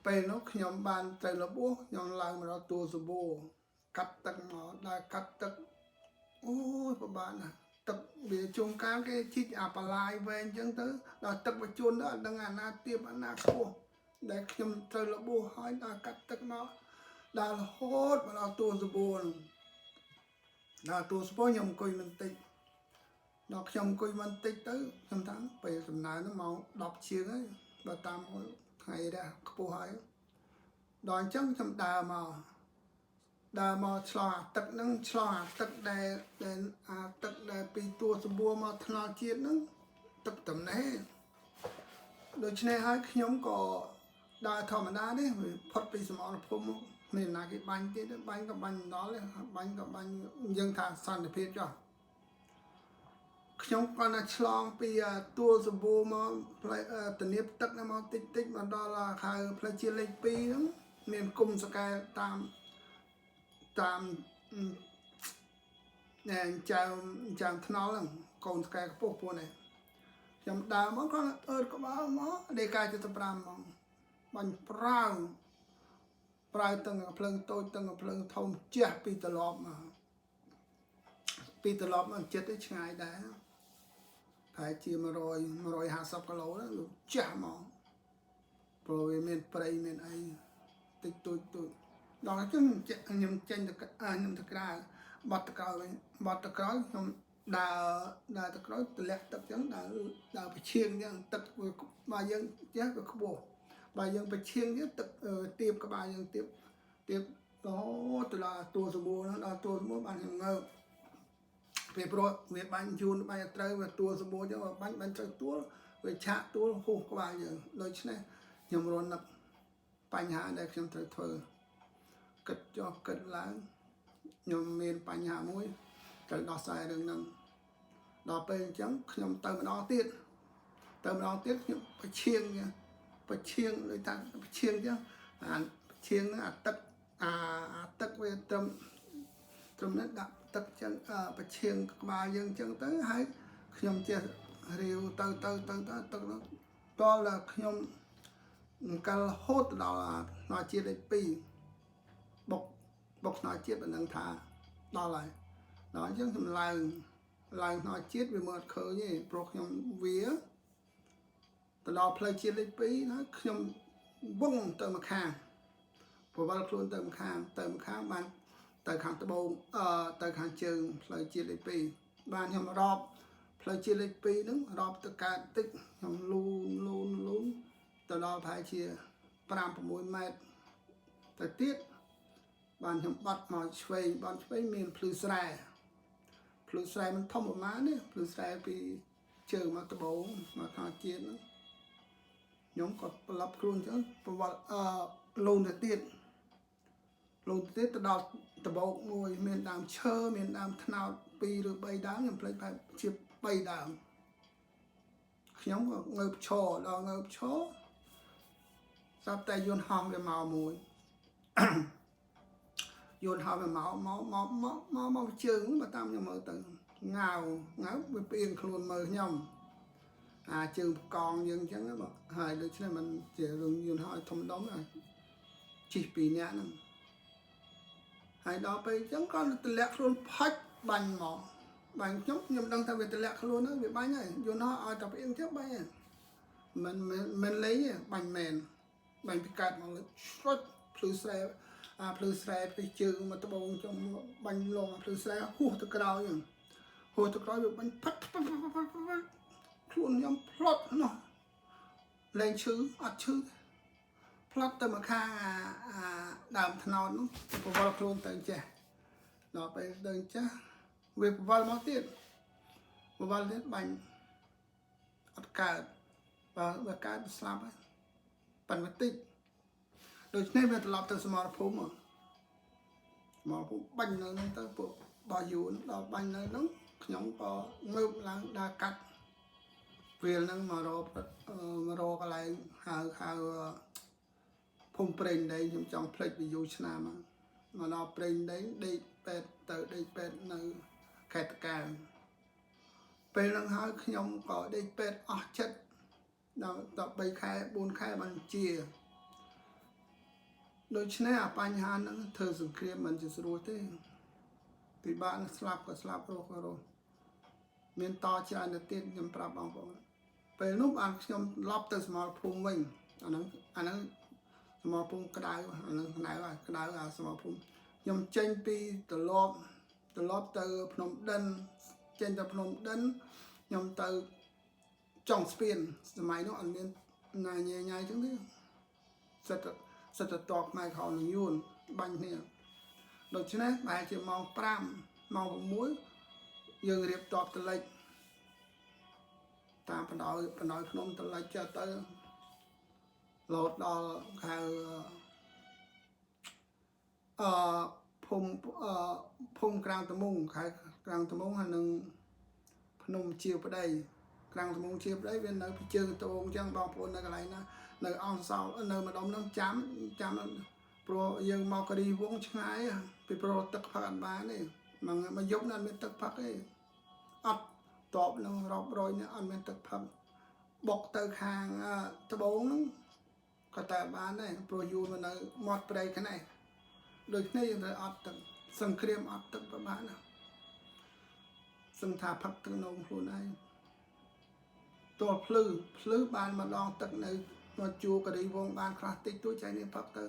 ពេលនោះខ្ញុំបានទៅរបួសខ្ញុំឡើងមកដល់ទួលសបោកាត់ទឹកមកដល់កាត់ទឹកអូយពិបាកណាស់ទឹកវាជួនកាលគេជីកអាបលាយវែងអញ្ចឹងទៅដល់ទឹកបញ្ជន់ទៅអត់ដឹងអាណាទៀបអាណាខ្ពស់ដែលខ្ញុំទៅរបួសហើយដល់កាត់ទឹកមកដល់រហូតមកដល់ទួលសបោដល់ទួលសបោខ្ញុំអង្គុយមិនតិចដល់ខ្ញុំអង្គុយមិនតិចទៅខ្ញុំថាពេលសំណើនោះម៉ោង10ជាងហើយបើតាមថ្ងៃរះខ្ពស់ហើយដល់អញ្ចឹងខ្ញុំដើរមកឆ្លងអាទឹកហ្នឹងឆ្លងអាទឹកដែលអាទឹកដែលពីទួលសបួរមកថ្នល់ជាតិហ្នឹងទឹកតំណេះដូច្នេះហើយខ្ញុំក៏ដើរធម្មតានេះផុតពីសមរភូមិមានណាគេបាញ់ទៀតបាញ់ក៏បាញ់មិនដល់បាញ់ក៏បាញ់យើងថាសន្តិភាពចុះខ្ញុំគាត់ណាឆ្លងពីទួលសបួរមកផ្លូវធានាបទឹកមកតិចមកដល់ខៅផ្លូវជាតិលេខ2ហ្នឹងមានគុំសកែតាមណែចាំថ្នល់ហ្នឹងកូនស្កែខ្ពស់ពួកនេះខ្ញុំដើរមកគាត់អឺក្បាលមកដេកា75ហ្មងបាញ់ប្រើទាំងភ្លើងតូចទាំងភ្លើងធំជះពីត្រឡប់មកចិត្តទៅឆ្ងាយដែរប្រហែលជា150គីឡូហ្នឹងលោកចាស់មកព្រោះវាមានព្រៃមានអីតិចតួចដល់ខ្ញុំចេញទៅខ្ញុំទៅក្រៅបាត់ទៅក្រោយវិញបាត់ទៅក្រោយខ្ញុំដើរទៅក្រោយទម្លាក់ទឹកចឹងដើរបឈៀងចឹងទឹកបើយើងចេះវាខ្ពស់បើយើងបឈៀងទៀតទឹកទៀបក្បាលយើងទៀបរហូតទៅដល់ទួលសបួរហ្នឹងដល់ទួលសបួរបានខ្ញុំងើបពេលព្រោះវាបាញ់យួនបាញ់ឲ្យត្រូវវាទួលសបួរចឹងបាញ់ត្រូវទួលវាឆាកទួលហួសក្បាលយើងដូច្នេះខ្ញុំរត់នឹកបញ្ហាដែលខ្ញុំត្រូវធ្វើគិតចុះគិតឡើងខ្ញុំមានបញ្ហាមួយត្រូវដោះស្រាយរឿងហ្នឹងដល់ពេលអញ្ចឹងខ្ញុំទៅម្ដងទៀតខ្ញុំបឈៀងដូចថាបឈៀងចឹងអាបឈៀងហ្នឹងអាទឹកវាត្រឹមនេះដាក់ទឹកចឹងបឈៀងក្បាលយើងចឹងទៅហើយខ្ញុំចេះរាវទៅទឹកនោះតលតែខ្ញុំកាលហូតដល់ថ្នាក់ជាតិលេខ2បុកថ្នាក់ជាតិមិនដឹងថាដល់ហើយដល់អញ្ចឹងខ្ញុំឡើងថ្នាក់ជាតិវាមើលអត់ឃើញទេព្រោះខ្ញុំវាទៅដល់ផ្លូវជាតិលេខ2ណាខ្ញុំវងទៅម្ខាងប្រវល់ខ្លួនទៅម្ខាងបានទៅខាងត្បូងទៅខាងជើងផ្លូវជាតិលេខ2បានខ្ញុំរាប់ផ្លូវជាតិលេខ2ហ្នឹងរាប់ទៅកើតតិចខ្ញុំលូនទៅដល់ប្រហែលជា5-6ម៉ែត្រទៅទៀតបានខ្ញុំបាត់មកឆ្វេងមានភ្លឺស្រែមិនធំប្រហែលនេះភ្លឺស្រែពីជើងមកត្បូងមកខាងជាតិហ្នឹងខ្ញុំក៏ប្រឡប់ខ្លួនចឹងប្រវល់លូនទៅទៀតទៅដល់ត្បូងមួយមានដើមឈើមានដើមត្នោត2ឬ3ដើមខ្ញុំភ្លេចបែបជា3ដើមខ្ញុំក៏ងើបឈរស្រាប់តែយន្តហោះវាមកមួយយន្តហោះវាមកជើងបើតាមខ្ញុំមើលទៅងៅវាផ្អៀងខ្លួនមើលខ្ញុំជើងកងយើងអញ្ចឹងបងហើយដូច្នេះมันជារឿងយន្តហោះធំដុំជិះ2នាក់ហ្នឹងហើយដល់ពេលអញ្ចឹងក៏ទម្លាក់ខ្លួនផាច់បាញ់មកបាញ់ខ្ញុំដឹងថាវាទម្លាក់ខ្លួនហ្នឹងវាបាញ់ហើយយន្តហោះឲ្យតែផ្អៀងទៀតបាញ់ហើយមិនលេងទេបាញ់មែនបាញ់ពីកាត់មកលើស្រុចភ្លឺស្រែពីជើងមកត្បូងចុងបាញ់លងភ្លឺស្រែហួសទៅក្រោយវាបាញ់ផាត់ខ្លួនខ្ញុំផ្លត់នោះលែងឈឺអត់ឈឺផ្លាត់ទៅមកខាងដើមថ្នោតនោះប្រវល់ខ្លួនទៅចេះដល់ពេលទៅចេះវាប្រវល់មកទៀតបាញ់អត់កើតបើកើតស្លាប់ហើយប៉ិនតិចដូច្នេះវាត្រឡប់ទៅសមរភូមិបាញ់នៅហ្នឹងទៅពួកបោះយួនដល់បាញ់នៅហ្នឹងខ្ញុំក៏ងើបឡើងដើរកាត់ពេលហ្នឹងមករកកន្លែងហៅភូមិព្រេងដីខ្ញុំចង់ផ្លេចពីយូរឆ្នាំមកដល់ព្រេងដីដេកពេទ្យនៅខេត្តតាកែវពេលហ្នឹងហើយខ្ញុំក៏ដេកពេទ្យអស់ចិត្តដល់3ខែ4ខែបានជា ដូច្នេះអាបញ្ហាហ្នឹងធ្វើសង្គ្រាមមិនជាស្រួលទេពិបាកនឹងស្លាប់ក៏ស្លាប់រស់ក៏រស់មានតច្រើនទៅទៀតខ្ញុំប្រាប់បងប្អូនពេលនោះបានខ្ញុំឡប់ទៅសមរភូមិវិញអាហ្នឹងសមរភូមិក្តៅអាហ្នឹងក្តៅអាសមរភូមិខ្ញុំចេញពីត្រឡប់ទៅភ្នំដិនចេញទៅភ្នំដិនខ្ញុំទៅចុងស្ពានសម័យនោះអត់មានណាញ៉ៃចឹងទេសិតតបខ្មែរក្រហមនឹងយួនបាញ់គ្នាដូច្នេះបែរជាម៉ោង5ម៉ោង6យើងរៀបតបតលេចតាមបណ្ដោយភ្នំតលេចចុះទៅលោតដល់ហៅភូមិក្រាំងតមុងខេត្តក្រាំងតមុងហើយនឹងភ្នំជាប្តីក្រាំងតមុងជាប្តីវានៅពីជើងត្បូងអញ្ចឹងបងប្អូននៅកន្លែងណានៅអង្គសោនៅម្ដុំហ្នឹងចាំព្រោះយើងមកករីវងឆ្ងាយពីព្រោះទឹកផឹកអត់បានទេមកយប់នោះអត់មានទឹកផឹកទេអត់តបនឹងរាប់រយនេះអត់មានទឹកផឹកបុកទៅខាងត្បូងហ្នឹងក៏តែបានដែរព្រោះយូរមកនៅមាត់ព្រៃខ្នេះដូចគ្នាយើងត្រូវអត់ទឹកសង្គ្រាមអត់ទឹកប្រហែលណាសឹងថាផឹកទឹកនំខ្លួនឯងតលភ្លឺបានម្ដងទឹកនៅមកជួករីវងបានខ្លះតិចតួចចៃនេះផឹកទៅ